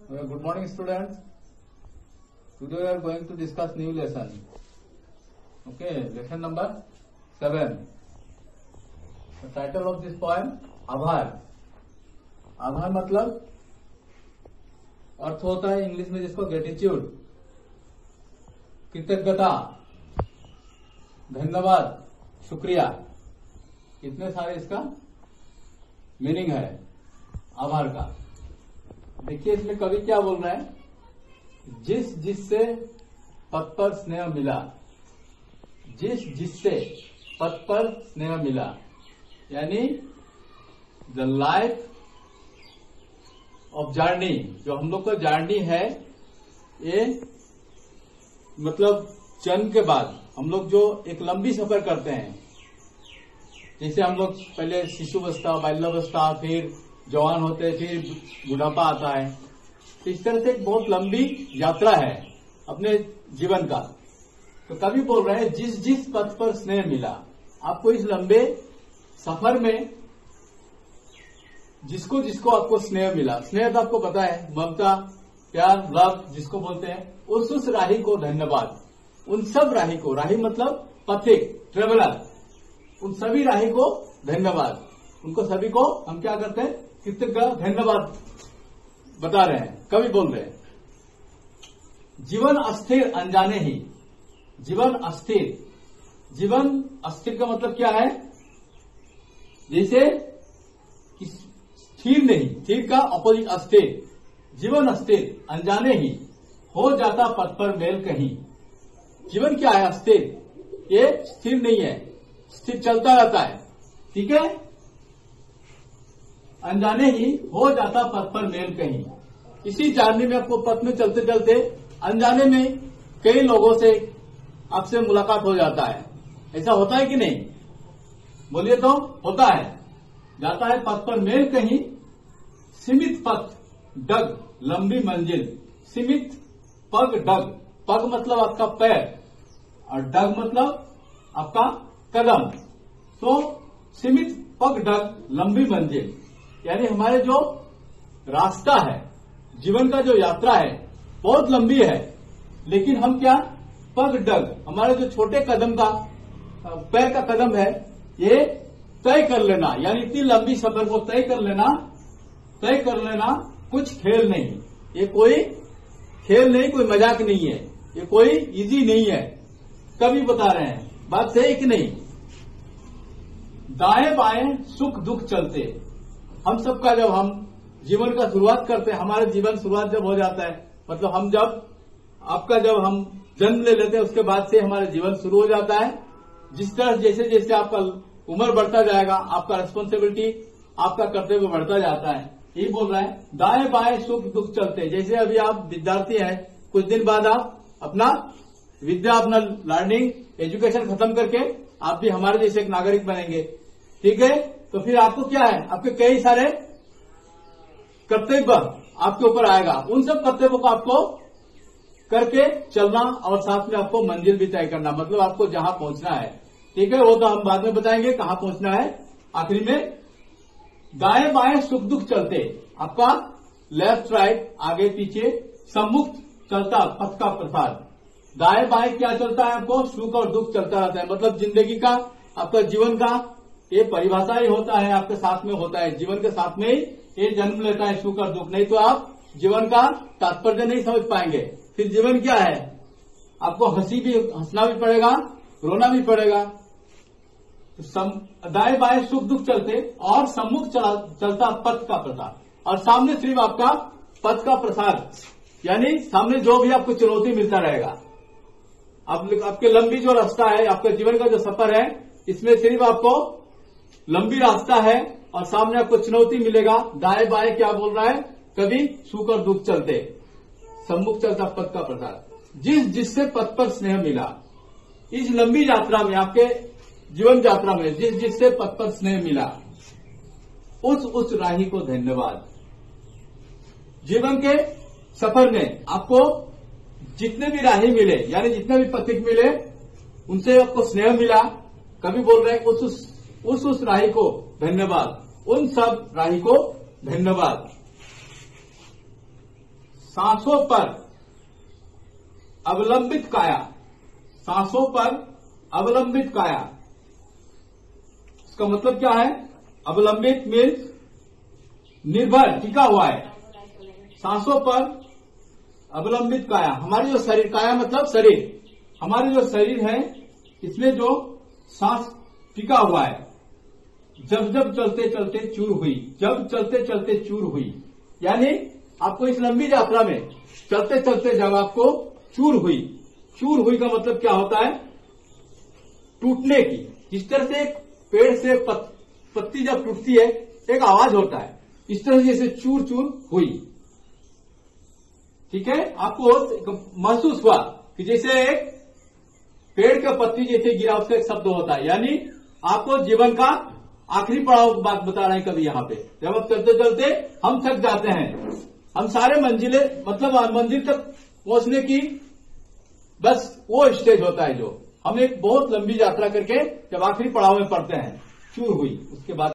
Good morning, students. Today we are going to discuss new lesson. Okay, lesson number 7. The title of this poem, आभार. आभार मतलब अर्थ होता है English में जिसको ग्रेटिट्यूड, कृतज्ञता, धन्यवाद, शुक्रिया. इतने सारे इसका मीनिंग है आभार का. देखिए इसमें कवि क्या बोल रहे हैं, जिससे पद पर स्नेह मिला, जिससे पद पर स्नेह मिला, यानी द लाइफ ऑफ जर्नी, जो हम लोग का जर्नी है, ये मतलब जन्म के बाद हम लोग जो एक लंबी सफर करते हैं, जैसे हम लोग पहले शिशुवस्था, बाल्यावस्था, फिर जवान होते हैं, फिर बुढ़ापा आता है. तो इस तरह से एक बहुत लंबी यात्रा है अपने जीवन का. तो कवि बोल रहे हैं जिस पथ पर स्नेह मिला, आपको इस लंबे सफर में जिसको आपको स्नेह मिला. स्नेह तो आपको पता है, ममता, प्यार, लव जिसको बोलते हैं, उस राही को धन्यवाद. उन सब राही को, राही मतलब पथिक, ट्रेवलर, उन सभी राही को धन्यवाद. उनको सभी को हम क्या करते हैं, कृतज्ञ धन्यवाद बता रहे हैं. कवि बोल रहे हैं जीवन अस्थिर अनजाने ही. जीवन अस्थिर, जीवन अस्थिर का मतलब क्या है, जैसे स्थिर नहीं, स्थिर का अपोजिट अस्थिर. जीवन अस्थिर अनजाने ही हो जाता पथ पर मेल कहीं. जीवन क्या है, अस्थिर, ये स्थिर नहीं है, स्थिर चलता रहता है. ठीक है, अनजाने ही हो जाता पथ पर मेल कहीं. इसी जानने में आपको पथ में चलते चलते अनजाने में कई लोगों से आपसे मुलाकात हो जाता है. ऐसा होता है कि नहीं, बोलिए तो. होता है. जाता है पथ पर मेल कहीं, सीमित पथ डग लंबी मंजिल. सीमित पग डग, पग मतलब आपका पैर और डग मतलब आपका कदम. तो सीमित पग डग लंबी मंजिल, यानी हमारे जो रास्ता है, जीवन का जो यात्रा है, बहुत लंबी है. लेकिन हम क्या, पग डग, हमारे जो छोटे कदम का, पैर का कदम है, ये तय कर लेना, यानी इतनी लंबी सफर को तय कर लेना कुछ खेल नहीं. ये कोई खेल नहीं, कोई मजाक नहीं है, ये कोई इजी नहीं है. कभी बता रहे हैं, बात सही कि नहीं. दाएं बाएं सुख दुख चलते. हम सबका जब हम जीवन का शुरुआत करते हैं, हमारा जीवन शुरुआत जब हो जाता है, मतलब हम जब हम जन्म ले लेते हैं, उसके बाद से हमारा जीवन शुरू हो जाता है. जिस तरह जैसे जैसे आपका उम्र बढ़ता जाएगा, आपका रिस्पॉन्सिबिलिटी, आपका कर्तव्य बढ़ता जाता है. यही बोल रहा है, दाएं बाएं सुख दुख चलते. जैसे अभी आप विद्यार्थी हैं, कुछ दिन बाद आप अपना लर्निंग, एजुकेशन खत्म करके आप भी हमारे जैसे एक नागरिक बनेंगे. ठीक है, तो फिर आपको क्या है, आपके कई सारे कर्तव्य आपके ऊपर आएगा. उन सब कर्तव्यों को आपको करके चलना और साथ में आपको मंजिल भी तय करना, मतलब आपको जहां पहुंचना है. ठीक है, वो तो हम बाद में बताएंगे कहां पहुंचना है. आखिरी में दाएं बाएं सुख दुख चलते, आपका लेफ्ट राइट, आगे पीछे, सम्मुख चलता पथ का प्रसाद. दाएं बाएं क्या चलता है, आपको सुख और दुख चलता रहता है. मतलब जिंदगी का, आपका जीवन का ये परिभाषा ही होता है, आपके साथ में होता है. जीवन के साथ में ही ये जन्म लेता है, सुख और दुख. नहीं तो आप जीवन का तात्पर्य नहीं समझ पाएंगे. फिर जीवन क्या है, आपको हंसना भी पड़ेगा, रोना भी पड़ेगा. दाएं बाएं सुख दुख चलते और सम्मुख चलता पथ का प्रसाद. और सामने सिर्फ आपका पथ का प्रसाद, यानी सामने जो भी आपको चुनौती मिलता रहेगा. आपके लंबी जो रास्ता है, आपके जीवन का जो सफर है, इसमें सिर्फ आपको लंबी रास्ता है और सामने आपको चुनौती मिलेगा. दाएं बाएं क्या बोल रहा है कभी, सुख और दुख चलते, सम्मुख चलता पथ का प्रसाद. जिससे पथ पर स्नेह मिला. इस लंबी यात्रा में, आपके जीवन यात्रा में जिससे पथ पर स्नेह मिला, उस राही को धन्यवाद. जीवन के सफर में आपको जितने भी राही मिले, यानी जितने भी पथिक मिले, उनसे आपको स्नेह मिला. कभी बोल रहे हैं उस राही को धन्यवाद. उन सब राही को धन्यवाद. सांसों पर अवलंबित काया, सांसों पर अवलंबित काया, इसका मतलब क्या है? अवलंबित मीन्स निर्भर, टिका हुआ है। सांसों पर अवलंबित काया, हमारी जो शरीर, काया मतलब शरीर, हमारी जो शरीर है इसमें जो सांस टिका हुआ है, जब जब चलते चलते चूर हुई, जब चलते चलते चूर हुई, यानी आपको इस लंबी यात्रा में चलते चलते जब आपको चूर हुई, चूर हुई का मतलब क्या होता है? टूटने की। जिस तरह से एक पेड़ से पत्ती जब टूटती है एक आवाज होता है, इस तरह से जैसे चूर चूर हुई। ठीक है, आपको महसूस हुआ कि जैसे एक पेड़ के पत्ती जैसे गिरा, उसका एक शब्द होता है, यानी आपको जीवन का आखिरी पड़ाव की बात बता रहे हैं कभी यहाँ पे। जब आप चलते चलते हम थक जाते हैं, हम सारे मंजिले मतलब मंजिल तक पहुंचने की बस वो स्टेज होता है जो हम एक बहुत लंबी यात्रा करके जब आखिरी पड़ाव में पड़ते हैं, चूर हुई, उसके बाद